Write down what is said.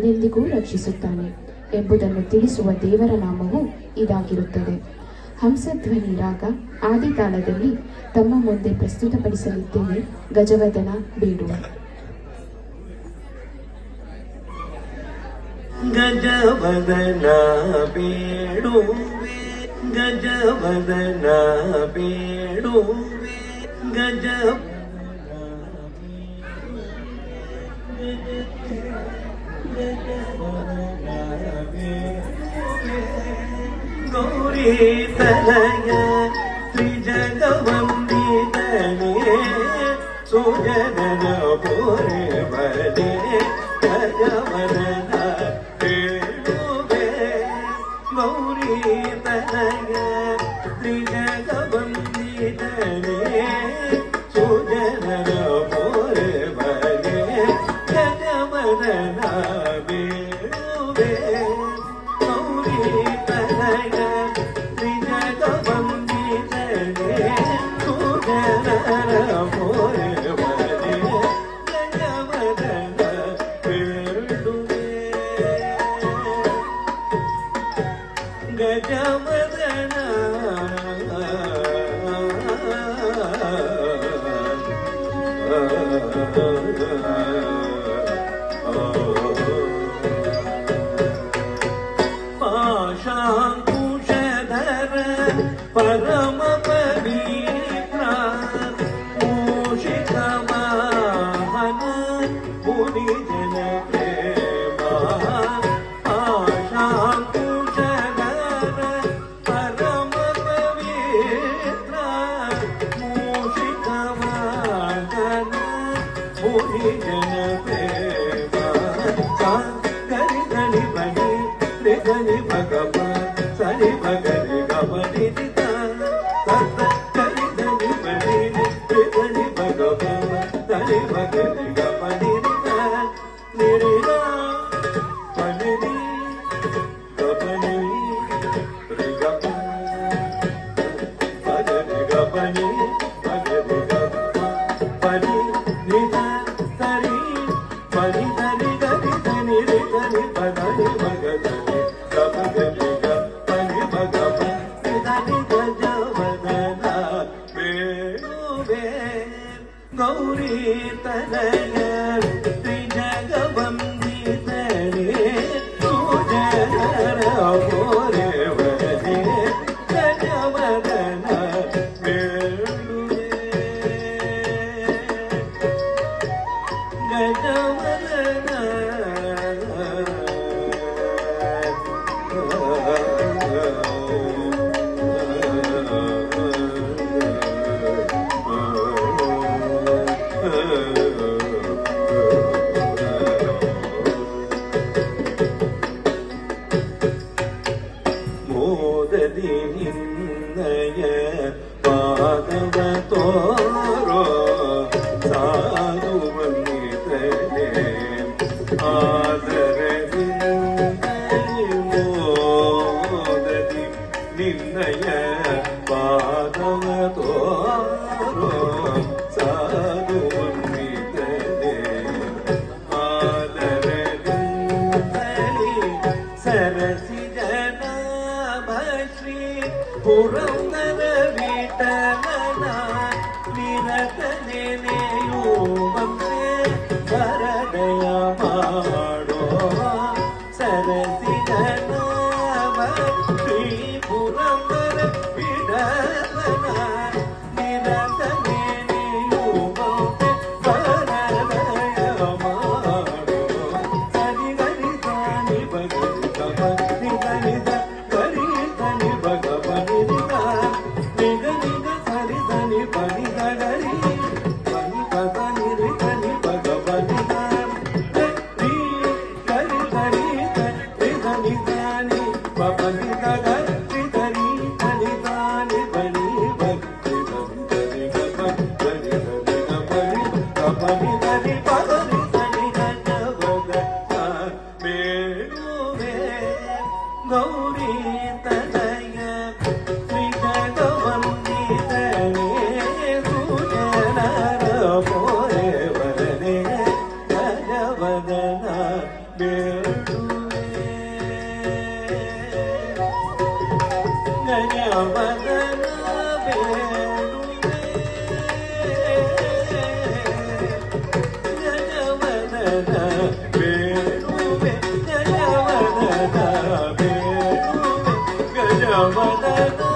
ಎಂದೆಂದಿಗೂ ರಕ್ಷಿಸುತ್ತಾನೆ ಎಂಬುದನ್ನು ತಿಳಿಸುವ ದೇವರ ನಾಮವು ಇದಾಗಿರುತ್ತದೆ. ಹಂಸಧ್ವನಿ ರಾಗ ಆದಿತಾಳದಲ್ಲಿ ತಮ್ಮ ಮುಂದೆ ಪ್ರಸ್ತುತಪಡಿಸಲಿದ್ದೇವೆ. ಗಜವದನ ಬೇಡುವ. ಗಜವದನ ಬೇಡುವೆ, ಗಜವದನ ಬೇಡುವೆ, ಗೌರಿ ತನಯ ತ್ರಿಜಗವಂದಿತನೇ ಸುಜನನ ಪೋರೆ ಬಲೆ ಗಜವದನ ಬೇಡುವೆ, ಗೌರಿ ತನಯ ತ್ರಿಜಗವಂದಿತನೇ ಸುಜನನ ಪೋರೆ ಬಲೆ ಗಜವದನ ಬೇಡುವೆ, ಗೌರಿ ತನಯ ತ್ರಿಜಗವಂದಿತನೇ ಸುಜನನ ಪೋರೆ ಬಲೆ ಗಜವದನ ಬೇಡುವೆ, ಗಜವದನ ಪಾಶಾಂಕುಶಧರ ಪರಮ ಪವಿತ್ರ ಮೂಷಿಕ ವಾಹನ ಮುನಿ ಜನ ಪ್ರೇಮ, ಪಾಶಾಂಕುಶಧರ ಪರಮ ಪವಿತ್ರ ಮೂಷಿಕ ವಾಹನ ಮುನಿ ಜನ ಪ್ರೇಮ, ಗರಿ ಗಣಿ ಬನಿ ಗಣಿ ಭಗವ ಸರಿ ಭಗರಿ ಗಮನಿ ಗರಿ ಗಣಿ ಬನಿ ಗಣಿ ಭಗವ ಸರಿ ಭಗರಿ ಗಮನಿ ನಿರಿಗ ಪನಿ ಗಮನಿ ರಿಗಮ ಭಗರಿ ಗಮನಿ ಭಗರಿ ಗಮ ಪನಿ ನಿಧ ಸರಿ ಪನಿ ಧರಿ ಗರಿ ಧನಿ ರಿ ಧನಿ ಪದನಿ ಭಗದನಿ ಗಮಗಲಿಗ ಪನಿ ಭಗವ ನಿಧನಿ ಗಜವದನ ಬೇಡುವೆ, ಗೌರಿ ತನಯ ತ್ರಿಜಗವಂದಿತನೇ ಸುಜನರ ಪೋರೆ ಬಲೆ ಗಜವದನ ಬೇಡುವೆ, ಗಜವದನ ಮೋದದಿ ನಿನ್ನಯ ಪಾದವ ತೋರೋ ಸಾಧುವಂದಿತನೇ ಆದರದಿಂದ ಮೋದದಿ ನಿನ್ನಯ ಪಾದವ ತೋರೋ ಸಾಧುವಂದಿತನೇ ಆದರದಿಂದಲೇ ಸರಸಿ ಶ್ರೀ ಪುರಂದರ ವಿಠಲನ ನಿರತನೆನೆಯೂ ಬಂದೆ ವರದಯ ಮಾಡೋ ಸರಸಿದ ನಾಮ ಶ್ರೀ ಪುರಂದರ ವಿಠಲನ ನಿರತನೆನೆಯೂ ಬಂದೆ ವರದಯ ಮಾಡೋ ಸರಿ ಗರಿ ಸಾನಿ ಭಗರಿ ಗಮ ನಿಗರಿದ ಗೌರಿ ತನಯ ತ್ರಿಜಗವಂದಿತನೇ ಸುಜನರ ಪೋರೆ ಬಲೆ ಗಜವದನ ಬೇಡುವೆ. ಗಜವದನ